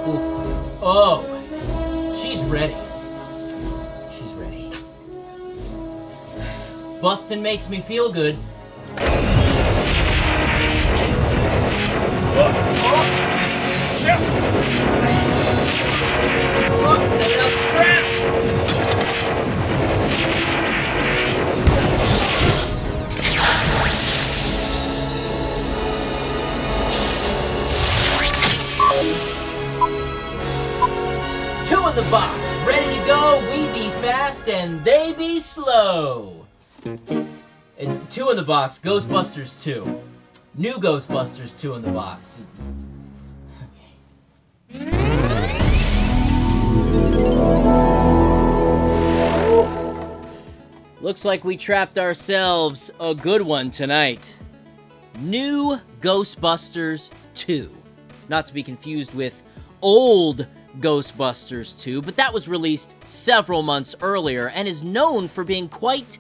Oh, she's ready. She's ready. Bustin' makes me feel good. Setting up the trap! Two in the box, ready to go. We be fast and they be slow. And two in the box, Ghostbusters 2. New Ghostbusters 2 in the box. Looks like we trapped ourselves a good one tonight. New Ghostbusters 2. Not to be confused with old Ghostbusters 2, but that was released several months earlier and is known for being quite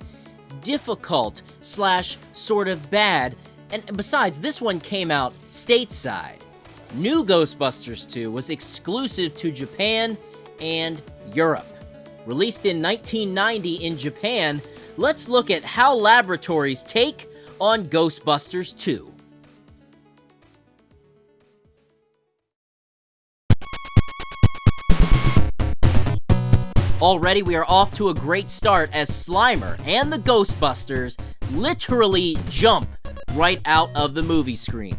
difficult / sort of bad. And besides, this one came out stateside. New Ghostbusters 2 was exclusive to Japan and Europe. Released in 1990 in Japan, let's look at how laboratories take on Ghostbusters 2. Already we are off to a great start as Slimer and the Ghostbusters literally jump right out of the movie screen.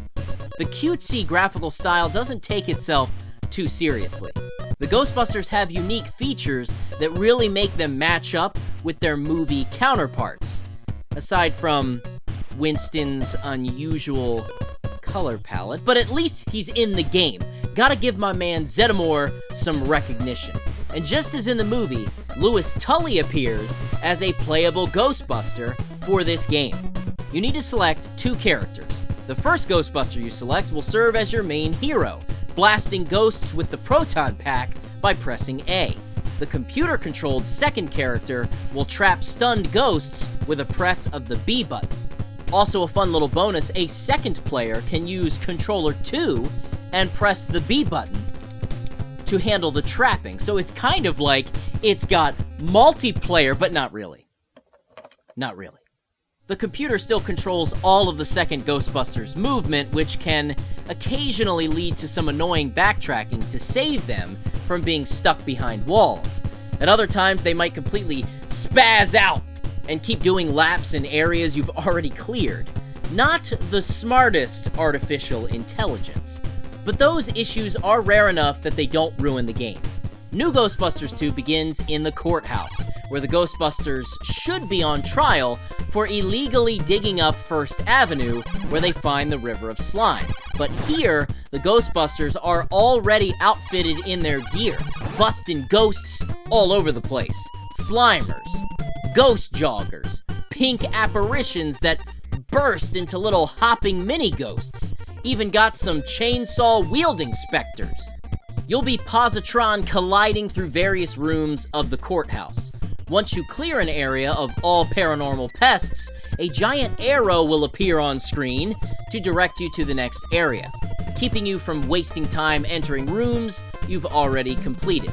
The cutesy graphical style doesn't take itself too seriously. The Ghostbusters have unique features that really make them match up with their movie counterparts. Aside from Winston's unusual color palette, but at least he's in the game. Gotta give my man Zeddemore some recognition. And just as in the movie, Louis Tully appears as a playable Ghostbuster for this game. You need to select two characters. The first Ghostbuster you select will serve as your main hero, blasting ghosts with the proton pack by pressing A. The computer-controlled second character will trap stunned ghosts with a press of the B button. Also a fun little bonus, a second player can use controller 2 and press the B button to handle the trapping. So it's kind of like it's got multiplayer, but not really. Not really. The computer still controls all of the second Ghostbusters' movement, which can occasionally lead to some annoying backtracking to save them from being stuck behind walls. At other times, they might completely spaz out and keep doing laps in areas you've already cleared. Not the smartest artificial intelligence, but those issues are rare enough that they don't ruin the game. New Ghostbusters 2 begins in the courthouse, where the Ghostbusters should be on trial for illegally digging up First Avenue, where they find the River of Slime. But here, the Ghostbusters are already outfitted in their gear, busting ghosts all over the place. Slimers, ghost joggers, pink apparitions that burst into little hopping mini-ghosts, even got some chainsaw-wielding specters. You'll be positron colliding through various rooms of the courthouse. Once you clear an area of all paranormal pests, a giant arrow will appear on screen to direct you to the next area, keeping you from wasting time entering rooms you've already completed.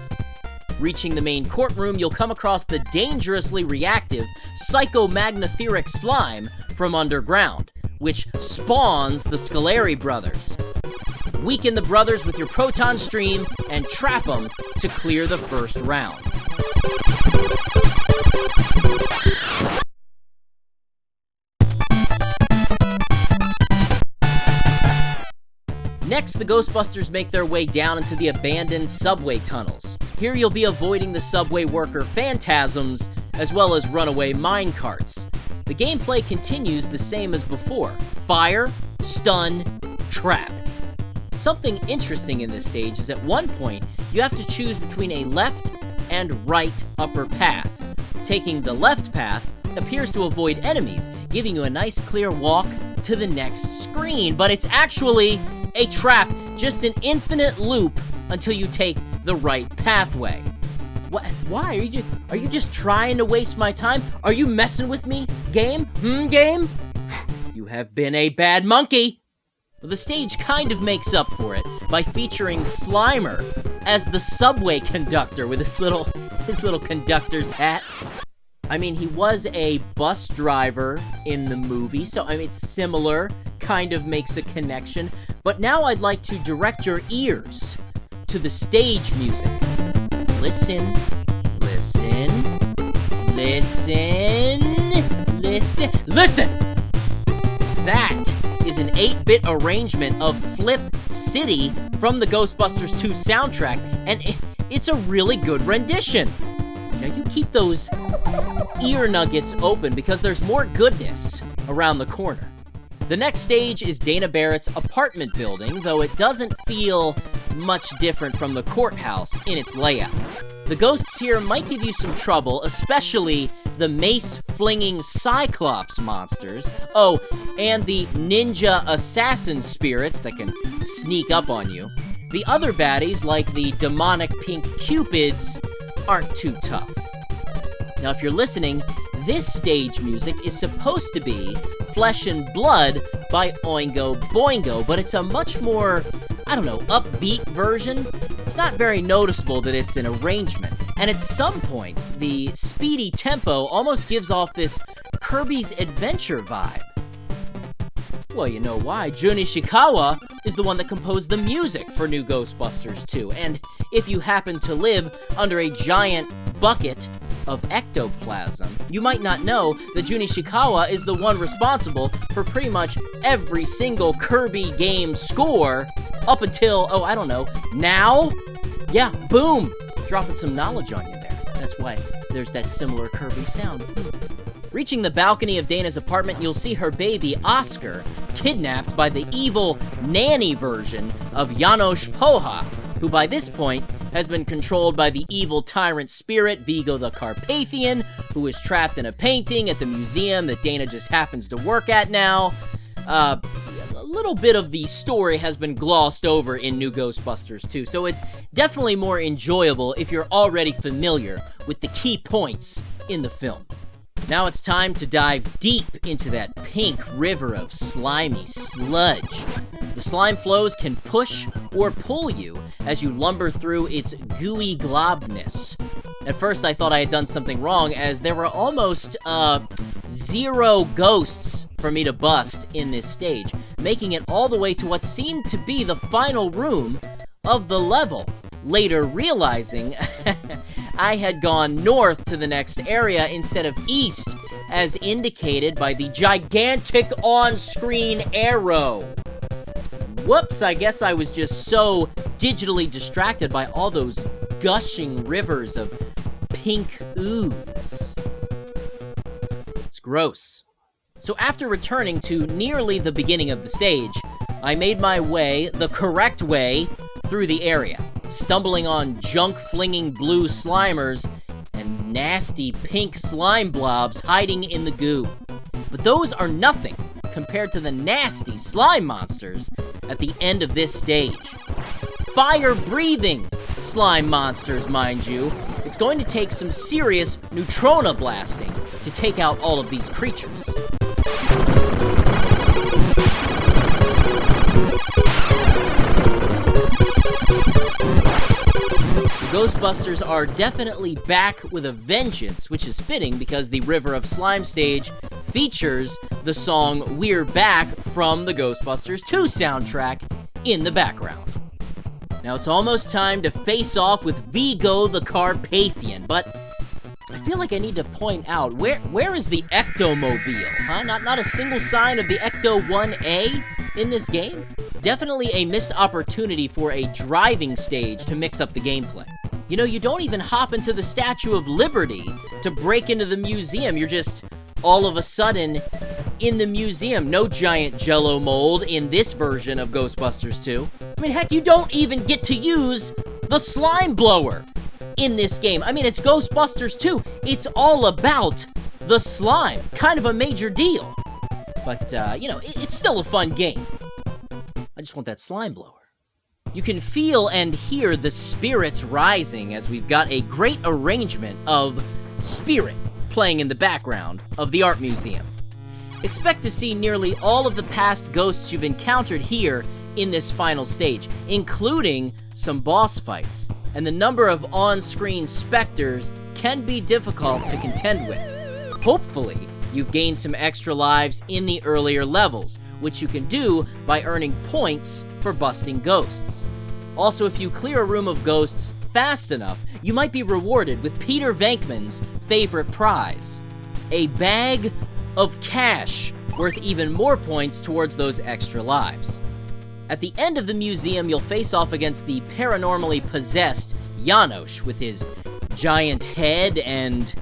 Reaching the main courtroom, you'll come across the dangerously reactive psychomagnetheric slime from underground, which spawns the Scoleri brothers. Weaken the brothers with your proton stream and trap them to clear the first round. Next, the Ghostbusters make their way down into the abandoned subway tunnels. Here you'll be avoiding the subway worker phantasms, as well as runaway minecarts. The gameplay continues the same as before: fire, stun, trap. Something interesting in this stage is at one point, you have to choose between a left and right upper path. Taking the left path appears to avoid enemies, giving you a nice clear walk to the next screen, but it's actually a trap, just an infinite loop until you take the right pathway. Why? Are you just trying to waste my time? Are you messing with me, game? Game? You have been a bad monkey. The stage kind of makes up for it by featuring Slimer as the subway conductor with his little conductor's hat. I mean, he was a bus driver in the movie, so I mean, it's similar, kind of makes a connection. But now I'd like to direct your ears to the stage music. Listen, listen, listen, listen, listen! That is an 8-bit arrangement of Flip City from the Ghostbusters 2 soundtrack, and it's a really good rendition. Now you keep those ear nuggets open because there's more goodness around the corner. The next stage is Dana Barrett's apartment building, though it doesn't feel much different from the Courthouse in its layout. The ghosts here might give you some trouble, especially the mace-flinging Cyclops monsters. Oh, and the ninja assassin spirits that can sneak up on you. The other baddies, like the demonic pink cupids, aren't too tough. Now, if you're listening, this stage music is supposed to be Flesh and Blood by Oingo Boingo, but it's a much more, upbeat version. It's not very noticeable that it's an arrangement, and at some points, the speedy tempo almost gives off this Kirby's Adventure vibe. Well, you know why. Jun Ishikawa is the one that composed the music for New Ghostbusters 2, and if you happen to live under a giant bucket of ectoplasm, you might not know that Jun Ishikawa is the one responsible for pretty much every single Kirby game score up until, now? Yeah, boom! Dropping some knowledge on you there. That's why there's that similar Kirby sound. Reaching the balcony of Dana's apartment, you'll see her baby, Oscar, kidnapped by the evil nanny version of Janosz Poha, who by this point has been controlled by the evil tyrant spirit, Vigo the Carpathian, who is trapped in a painting at the museum that Dana just happens to work at now. A little bit of the story has been glossed over in New Ghostbusters 2, so it's definitely more enjoyable if you're already familiar with the key points in the film. Now it's time to dive deep into that pink river of slimy sludge. The slime flows can push or pull you as you lumber through its gooey globness. At first I thought I had done something wrong, as there were almost, 0 ghosts for me to bust in this stage, making it all the way to what seemed to be the final room of the level. Later realizing I had gone north to the next area instead of east, as indicated by the gigantic on-screen arrow. Whoops, I guess I was just so digitally distracted by all those gushing rivers of pink ooze. It's gross. So after returning to nearly the beginning of the stage, I made my way the correct way through the area, stumbling on junk-flinging blue Slimers and nasty pink slime blobs hiding in the goo. But those are nothing compared to the nasty slime monsters at the end of this stage. Fire-breathing slime monsters, mind you. It's going to take some serious neutrona blasting to take out all of these creatures. The Ghostbusters are definitely back with a vengeance, which is fitting because the River of Slime stage features the song We're Back from the Ghostbusters 2 soundtrack in the background. Now it's almost time to face off with Vigo the Carpathian, but I feel like I need to point out, where is the Ectomobile, huh? Not a single sign of the Ecto 1A in this game? Definitely a missed opportunity for a driving stage to mix up the gameplay. You know, you don't even hop into the Statue of Liberty to break into the museum. You're just all of a sudden in the museum. No giant jello mold in this version of Ghostbusters 2. I mean, heck, you don't even get to use the slime blower in this game. I mean, it's Ghostbusters 2. It's all about the slime. Kind of a major deal. But, it's still a fun game. I just want that slime blower. You can feel and hear the spirits rising as we've got a great arrangement of Spirit playing in the background of the art museum. Expect to see nearly all of the past ghosts you've encountered here in this final stage, including some boss fights, and the number of on-screen specters can be difficult to contend with. Hopefully, you've gained some extra lives in the earlier levels, which you can do by earning points for busting ghosts. Also, if you clear a room of ghosts fast enough, you might be rewarded with Peter Venkman's favorite prize, a bag of cash worth even more points towards those extra lives. At the end of the museum, you'll face off against the paranormally possessed Janosch with his giant head and,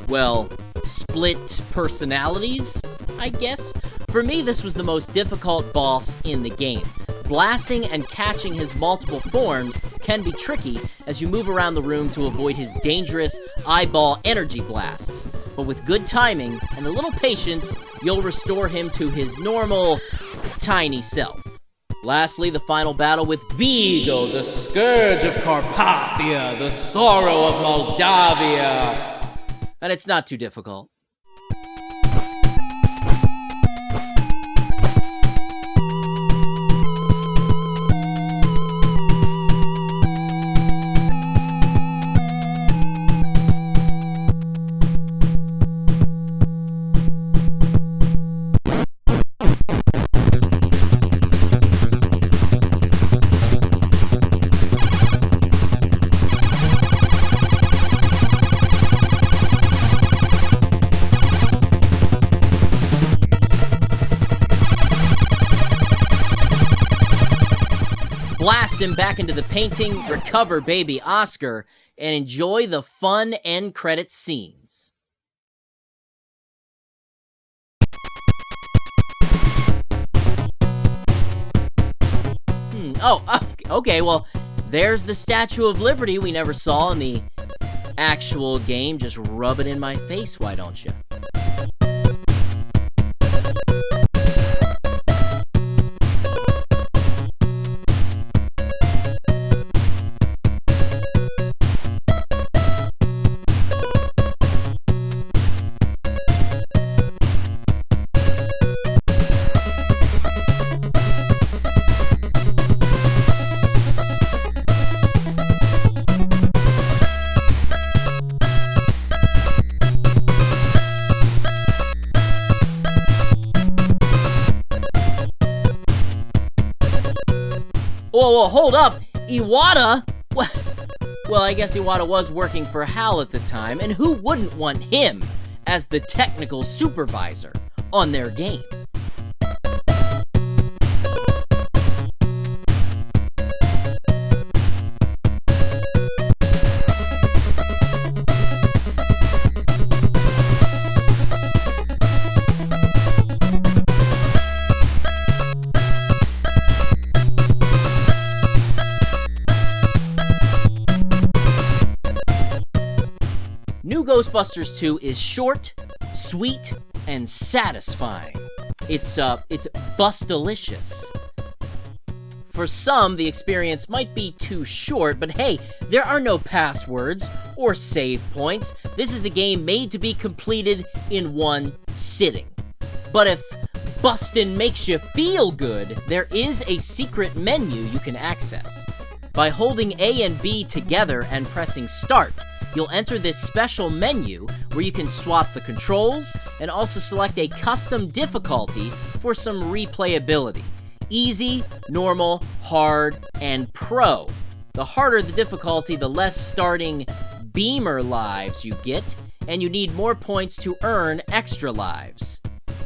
well, split personalities, I guess? For me, this was the most difficult boss in the game. Blasting and catching his multiple forms can be tricky as you move around the room to avoid his dangerous eyeball energy blasts. But with good timing and a little patience, you'll restore him to his normal, tiny self. Lastly, the final battle with Vigo, the Scourge of Carpathia, the Sorrow of Moldavia. And it's not too difficult. Blast him back into the painting, recover baby Oscar, and enjoy the fun end credits scenes. Okay, well, there's the Statue of Liberty we never saw in the actual game. Just rub it in my face, why don't you? Whoa, hold up! Iwata? Well, I guess Iwata was working for HAL at the time, and who wouldn't want him as the technical supervisor on their game? New Ghostbusters 2 is short, sweet, and satisfying. It's bust-delicious. For some, the experience might be too short, but hey, there are no passwords or save points. This is a game made to be completed in one sitting. But if bustin' makes you feel good, there is a secret menu you can access. By holding A and B together and pressing Start, you'll enter this special menu where you can swap the controls and also select a custom difficulty for some replayability. Easy, normal, hard, and pro. The harder the difficulty, the less starting beamer lives you get, and you need more points to earn extra lives.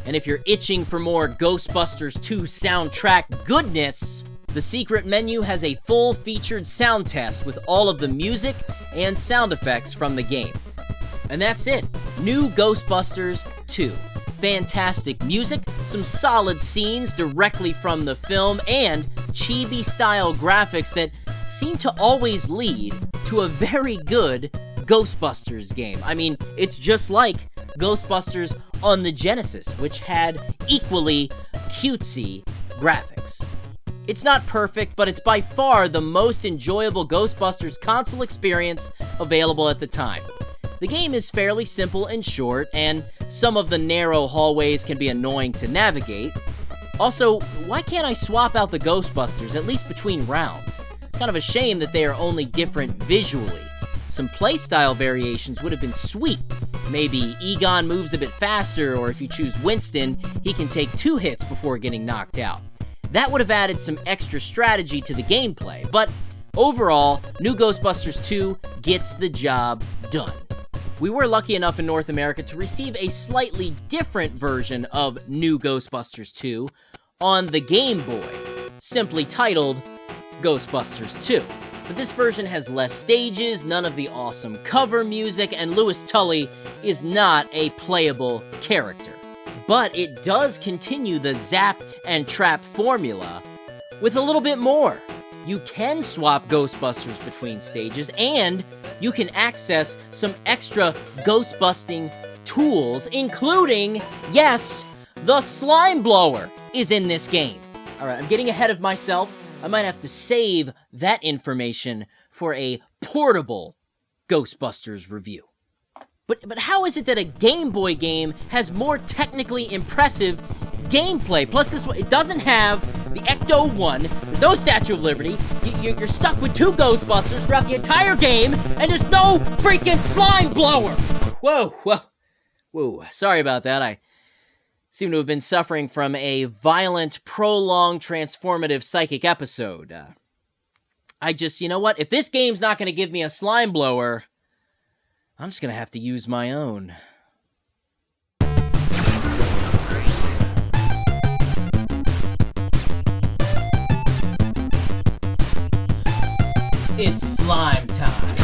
And if you're itching for more Ghostbusters 2 soundtrack goodness, the secret menu has a full featured sound test with all of the music and sound effects from the game. And that's it. New Ghostbusters 2. Fantastic music, some solid scenes directly from the film, and chibi-style graphics that seem to always lead to a very good Ghostbusters game. I mean, it's just like Ghostbusters on the Genesis, which had equally cutesy graphics. It's not perfect, but it's by far the most enjoyable Ghostbusters console experience available at the time. The game is fairly simple and short, and some of the narrow hallways can be annoying to navigate. Also, why can't I swap out the Ghostbusters, at least between rounds? It's kind of a shame that they are only different visually. Some playstyle variations would have been sweet. Maybe Egon moves a bit faster, or if you choose Winston, he can take 2 hits before getting knocked out. That would have added some extra strategy to the gameplay, but overall, New Ghostbusters 2 gets the job done. We were lucky enough in North America to receive a slightly different version of New Ghostbusters 2 on the Game Boy, simply titled Ghostbusters 2. But this version has less stages, none of the awesome cover music, and Louis Tully is not a playable character. But it does continue the zap and trap formula with a little bit more. You can swap Ghostbusters between stages, and you can access some extra ghost-busting tools, including, yes, the slime blower is in this game. Alright, I'm getting ahead of myself. I might have to save that information for a portable Ghostbusters review. But how is it that a Game Boy game has more technically impressive gameplay? Plus, it doesn't have the Ecto-1, there's no Statue of Liberty, you're stuck with 2 Ghostbusters throughout the entire game, and there's no freaking slime blower! Whoa, sorry about that. I seem to have been suffering from a violent, prolonged, transformative psychic episode. You know what? If this game's not gonna give me a slime blower, I'm just gonna have to use my own. It's slime time.